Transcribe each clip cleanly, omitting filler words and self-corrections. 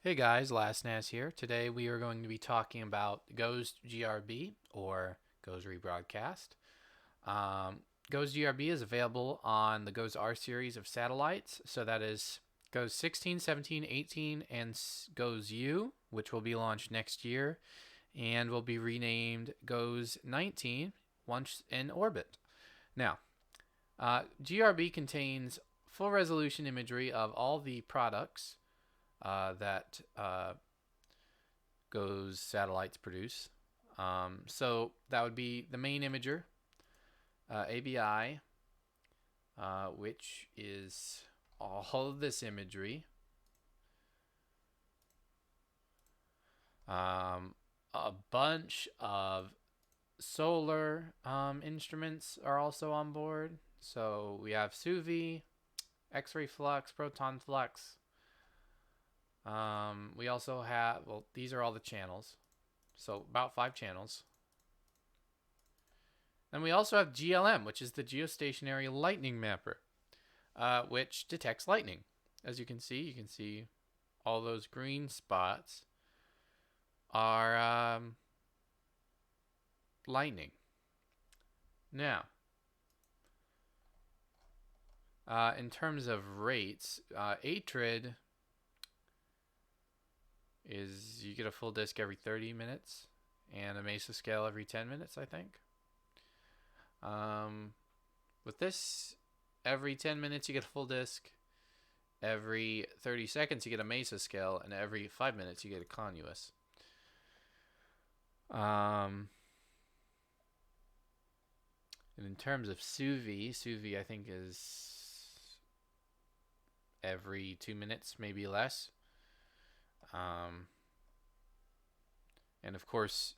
Hey guys, Last Nas here. Today we are going to be talking about GOES GRB or GOES Rebroadcast. GOES GRB is available on the GOES R series of satellites. So that is GOES 16, 17, 18, and GOES U, which will be launched next year and will be renamed GOES 19 once in orbit. Now, GRB contains full resolution imagery of all the products that GOES satellites produce. So that would be the main imager, ABI, which is all of this imagery. A bunch of solar instruments are also on board. So we have SUVI, X-ray flux, proton flux. We also have, well, these are all the channels. So about 5 channels. And we also have GLM, which is the geostationary lightning mapper, which detects lightning. As you can see all those green spots are lightning. Now, in terms of rates, ATRID is you get a full disc every 30 minutes and a mesoscale every 10 minutes, I think. With this, every 10 minutes you get a full disc, every 30 seconds you get a mesoscale, and every 5 minutes you get a conus. And in terms of SUVI I think is every 2 minutes, maybe less. And of course,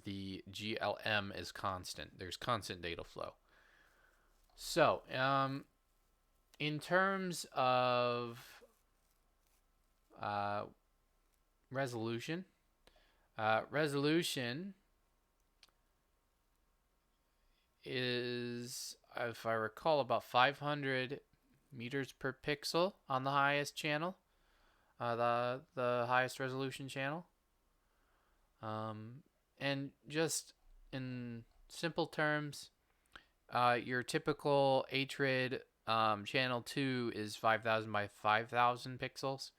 the GLM is constant. There's constant data flow. So, in terms of resolution, resolution is, if I recall, about 500 meters per pixel on the highest channel. The highest resolution channel. And just in simple terms, your typical ATRID channel 2 is 5,000 by 5,000 pixels,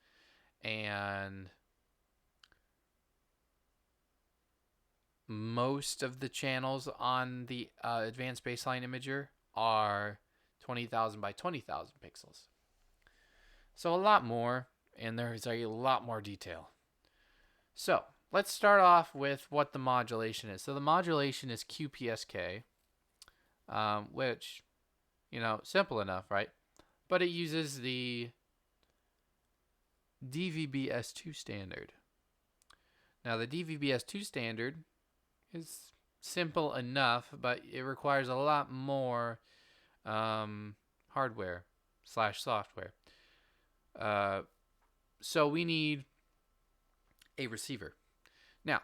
and most of the channels on the advanced baseline imager are 20,000 by 20,000 pixels. So a lot more, and there's a lot more detail. So let's start off with what the modulation is. So the modulation is QPSK, which, simple enough, right? But it uses the DVB-S2 standard. Now the DVB-S2 standard is simple enough, but it requires a lot more hardware / software. So we need a receiver. Now,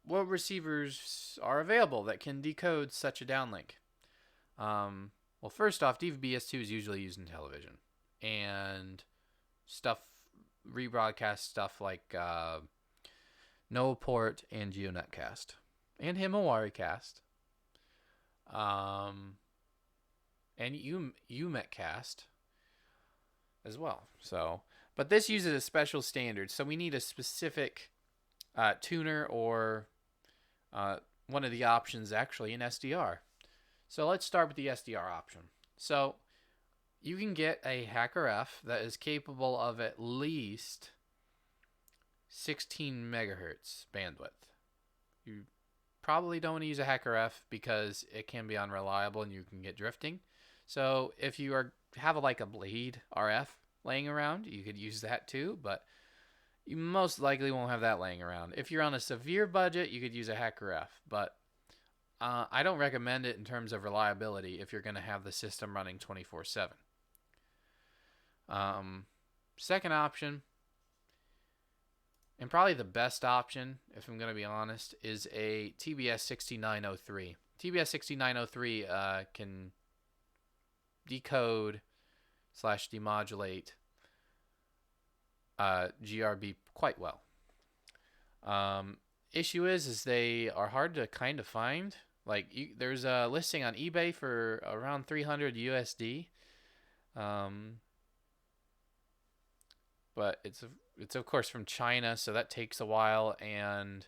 what receivers are available that can decode such a downlink? Well, first off, DVB-S2 is usually used in television and rebroadcast stuff like NoPort and GeoNetcast and HimawariCast, and UMetcast as well. So, but this uses a special standard, so we need a specific tuner or one of the options actually in SDR. So let's start with the SDR option. So you can get a HackerF that is capable of at least 16 megahertz bandwidth. You probably don't want to use a HackerF because it can be unreliable and you can get drifting. So if you have a Blade RF laying around, you could use that too, but you most likely won't have that laying around. If you're on a severe budget, you could use a HackerF, but I don't recommend it in terms of reliability if you're going to have the system running 24/7. Second option, and probably the best option, if I'm going to be honest, is a TBS 6903. TBS 6903 can decode / demodulate GRB quite well. Issue is they are hard to kind of find. Like there's a listing on eBay for around 300 USD, um, but it's of course from China, so that takes a while, and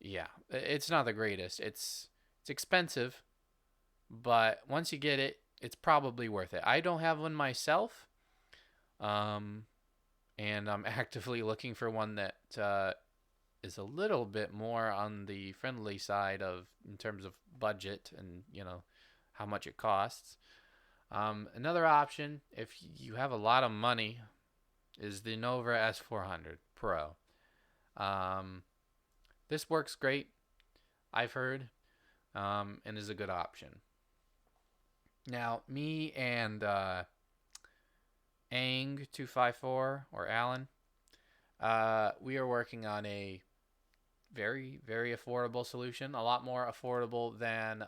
yeah, it's not the greatest. It's expensive, but once you get it, it's probably worth it. I don't have one myself, um, and I'm actively looking for one that is a little bit more on the friendly side of in terms of budget and how much it costs. Another option, if you have a lot of money, is the Nova S400 Pro. Um, this works great, I've heard, and is a good option. Now, me and Ang254 or Alan, we are working on a very, very affordable solution. A lot more affordable than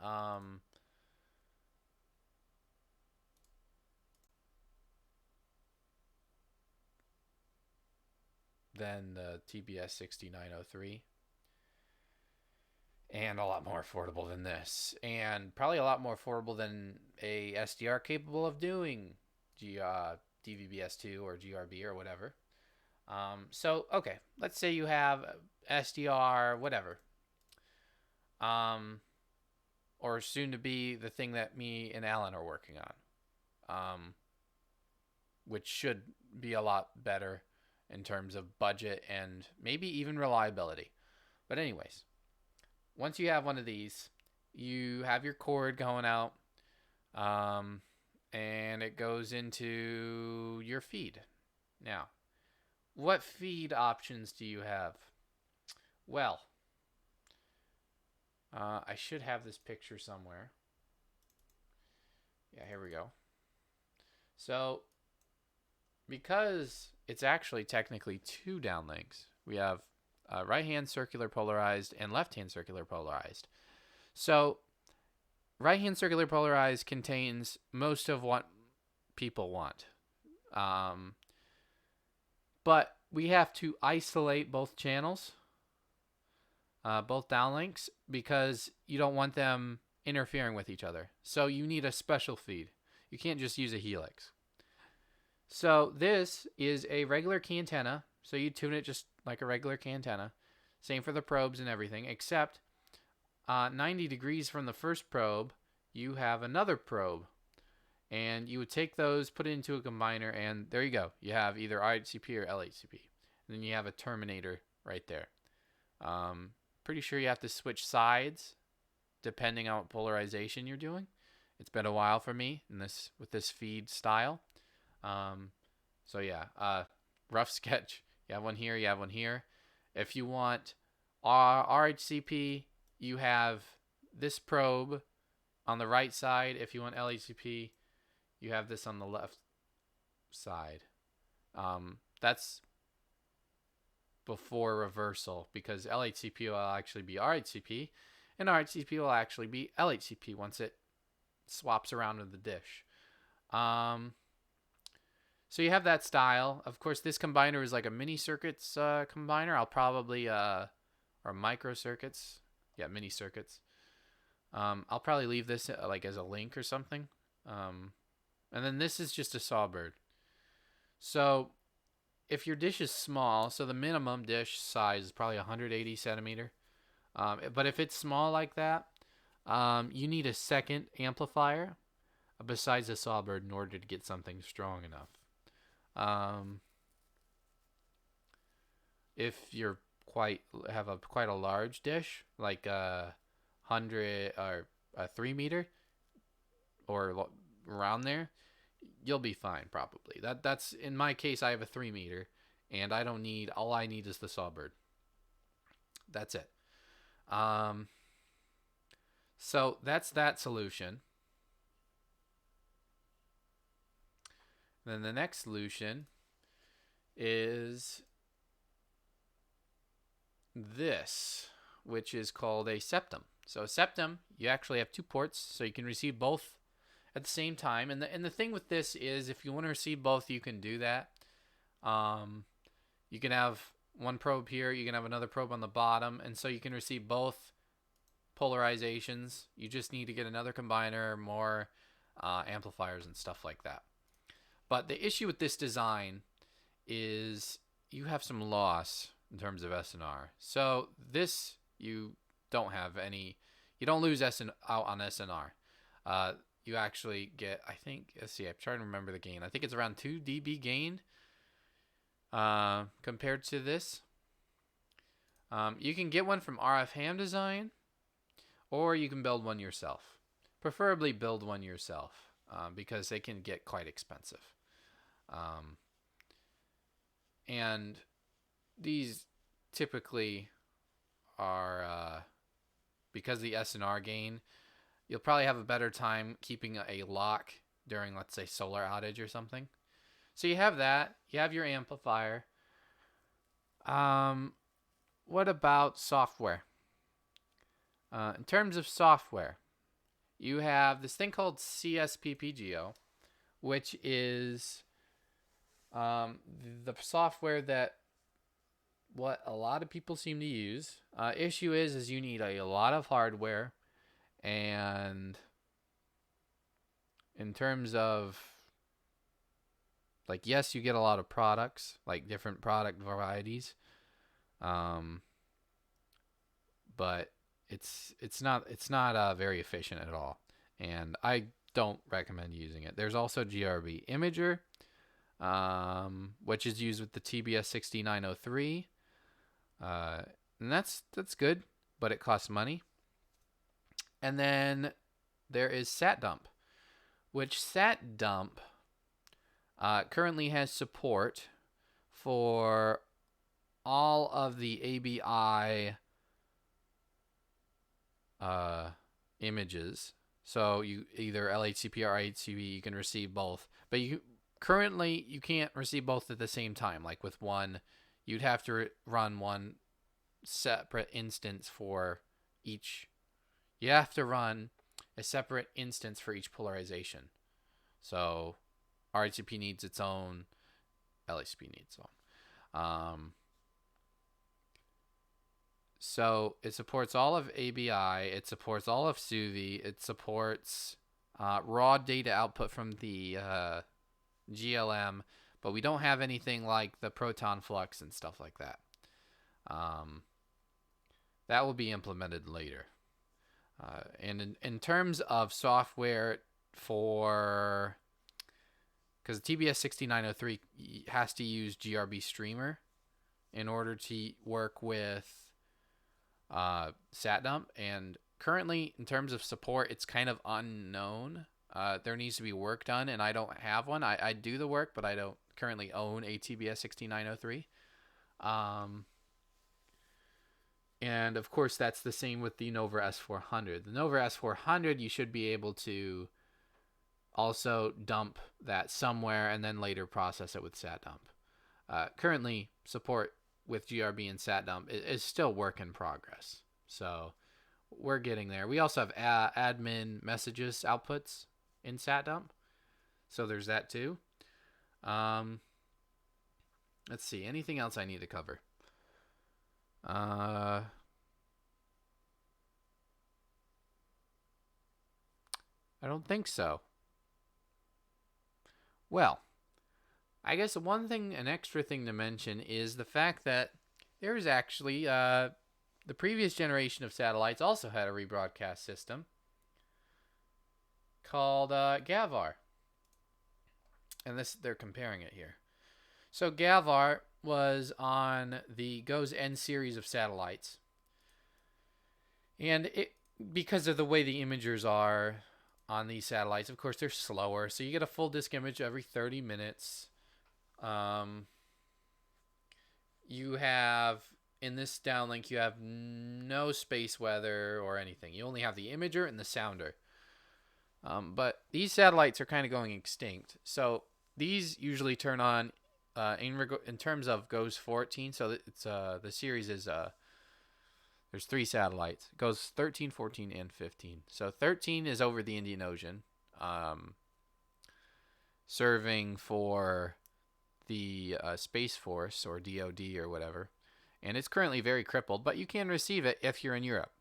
the TBS 6903, and a lot more affordable than this, and probably a lot more affordable than a SDR capable of doing DVB-S2 or GRB or whatever. So okay, let's say you have SDR, whatever, or soon to be the thing that me and Alan are working on, which should be a lot better in terms of budget and maybe even reliability. But anyways, once you have one of these, you have your cord going out, and it goes into your feed. Now, what feed options do you have? Well, I should have this picture somewhere. Yeah, here we go. So, because it's actually technically two downlinks, we have right-hand circular polarized and left-hand circular polarized. So, right-hand circular polarized contains most of what people want. But we have to isolate both channels, both downlinks, because you don't want them interfering with each other. So you need a special feed. You can't just use a helix. So this is a regular key antenna. So you tune it just like a regular key antenna. Same for the probes and everything, except 90 degrees from the first probe, you have another probe. And you would take those, put it into a combiner, and there you go. You have either RHCP or LHCP. And then you have a terminator right there. Pretty sure you have to switch sides depending on what polarization you're doing. It's been a while for me with this feed style. So yeah, rough sketch. You have one here, you have one here. If you want RHCP, you have this probe on the right side. If you want LHCP, you have this on the left side. That's before reversal, because LHCP will actually be RHCP, and RHCP will actually be LHCP once it swaps around in the dish. So you have that style. Of course, this combiner is like a mini circuits combiner. I'll probably, or micro circuits. Yeah, mini circuits. I'll probably leave this like as a link or something. And then this is just a sawbird. So if your dish is small, so the minimum dish size is probably 180 centimeter. But if it's small like that, you need a second amplifier besides a sawbird in order to get something strong enough. If you're quite a large dish, like a 100 or a 3 meter or around there, you'll be fine probably. That's in my case. I have a 3 meter, and all I need is the sawbird. That's it. So that's that solution. Then the next solution is this, which is called a septum. So a septum, you actually have two ports, so you can receive both at the same time. And the thing with this is, if you want to receive both, you can do that. You can have one probe here, you can have another probe on the bottom, and so you can receive both polarizations. You just need to get another combiner, more amplifiers and stuff like that. But the issue with this design is you have some loss in terms of SNR. So this, you don't have any, you don't lose out on SNR. You actually get, I think, let's see, I'm trying to remember the gain. I think it's around 2 dB gain compared to this. You can get one from RF Ham Design, or you can build one yourself. Preferably build one yourself because they can get quite expensive. And these typically are, because the SNR gain, you'll probably have a better time keeping a lock during, let's say, solar outage or something. So you have that. You have your amplifier. What about software? In terms of software, you have this thing called CSPPGO, which is the software that what a lot of people seem to use. Issue is you need a lot of hardware, and in terms of, like, yes, you get a lot of products, like different product varieties, but it's not very efficient at all, and I don't recommend using it. There's also GRB Imager, which is used with the TBS 6903, and that's good, but it costs money. And then there is SatDump, which SatDump currently has support for all of the ABI images. So you either LHCP or IHCP, you can receive both. But you can't receive both at the same time. Like with one, you'd have to run one separate instance for each. You have to run a separate instance for each polarization. So RHCP needs its own, LHCP needs its own. So it supports all of ABI, it supports all of SUVI, it supports raw data output from the GLM, but we don't have anything like the proton flux and stuff like that. That will be implemented later. And in terms of software for, because TBS 6903 has to use GRB Streamer in order to work with SatDump, and currently in terms of support, it's kind of unknown. There needs to be work done, and I don't have one. I do the work, but I don't currently own a TBS 6903. And of course, that's the same with the Nova S400. The Nova S400, you should be able to also dump that somewhere and then later process it with SatDump. Currently, support with GRB and SatDump is still work in progress. So we're getting there. We also have admin messages outputs in SatDump. So there's that too. Let's see. Anything else I need to cover? I don't think so. Well, I guess an extra thing to mention is the fact that there's actually the previous generation of satellites also had a rebroadcast system called GVAR, and they're comparing it here. So GVAR was on the GOES N series of satellites, and because of the way the imagers are on these satellites, of course they're slower, so you get a full disk image every 30 minutes. You have, in this downlink, you have no space weather or anything. You only have the imager and the sounder. But these satellites are kind of going extinct. So these usually turn on in terms of GOES 14. So it's the series is there's 3 satellites. It goes 13, 14, and 15. So 13 is over the Indian Ocean, serving for the Space Force or DoD or whatever, and it's currently very crippled. But you can receive it if you're in Europe.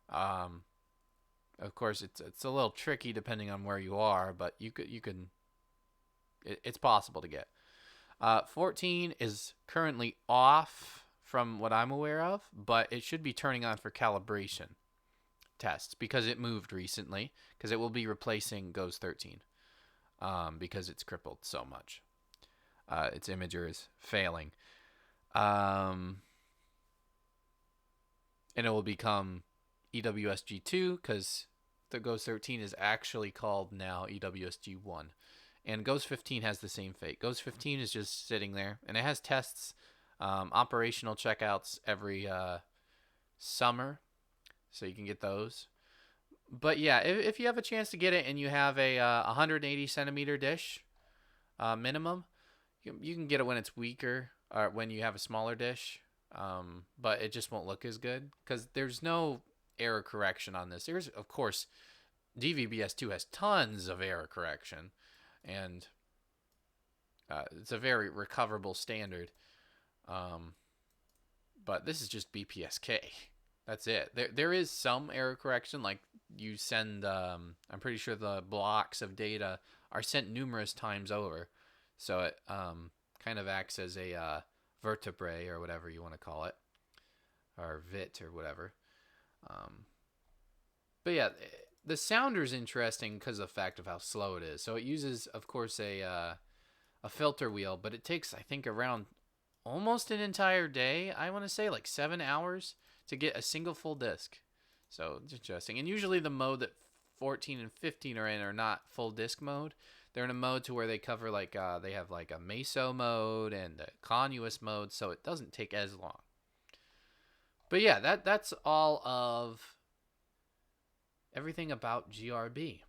Um, of course, it's a little tricky depending on where you are, but it's possible to get. 14 is currently off from what I'm aware of, but it should be turning on for calibration tests because it moved recently, because it will be replacing GOES 13 because it's crippled so much. Its imager is failing. And it will become EWSG2 because the GOES 13 is actually called now EWSG1. And GOES 15 has the same fate. GOES 15 is just sitting there, and it has tests, operational checkouts every summer, so you can get those. But yeah, if you have a chance to get it and you have a 180 centimeter dish minimum, you can get it when it's weaker or when you have a smaller dish, but it just won't look as good because there's no error correction on this. There's, of course, DVB-S2 has tons of error correction, and it's a very recoverable standard. But this is just BPSK. That's it. There is some error correction, like you send. I'm pretty sure the blocks of data are sent numerous times over, so it kind of acts as a vertebrae or whatever you want to call it, or VIT or whatever. But yeah, the sounder's interesting because of the fact of how slow it is. So it uses, of course, a filter wheel, but it takes, I think, around almost an entire day. I want to say like 7 hours to get a single full disc. So it's interesting. And usually the mode that 14 and 15 are in are not full disc mode. They're in a mode to where they cover like they have like a meso mode and a continuous mode, so it doesn't take as long. But yeah, that's all of everything about GRB.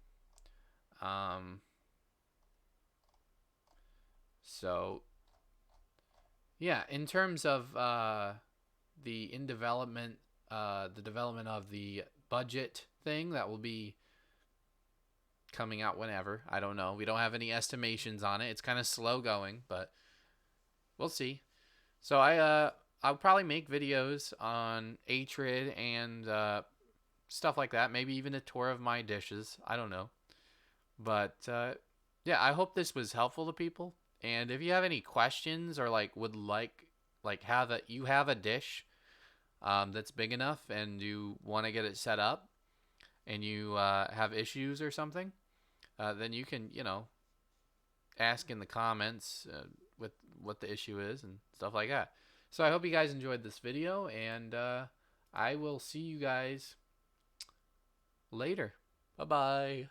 So yeah, in terms of the development of the budget thing that will be coming out whenever, I don't know. We don't have any estimations on it. It's kind of slow going, but we'll see. So I'll probably make videos on Atrid and stuff like that. Maybe even a tour of my dishes. I don't know. But yeah, I hope this was helpful to people. And if you have any questions or like would like you have a dish that's big enough and you want to get it set up and you have issues or something, then you can, ask in the comments with what the issue is and stuff like that. So I hope you guys enjoyed this video, and I will see you guys later. Bye-bye.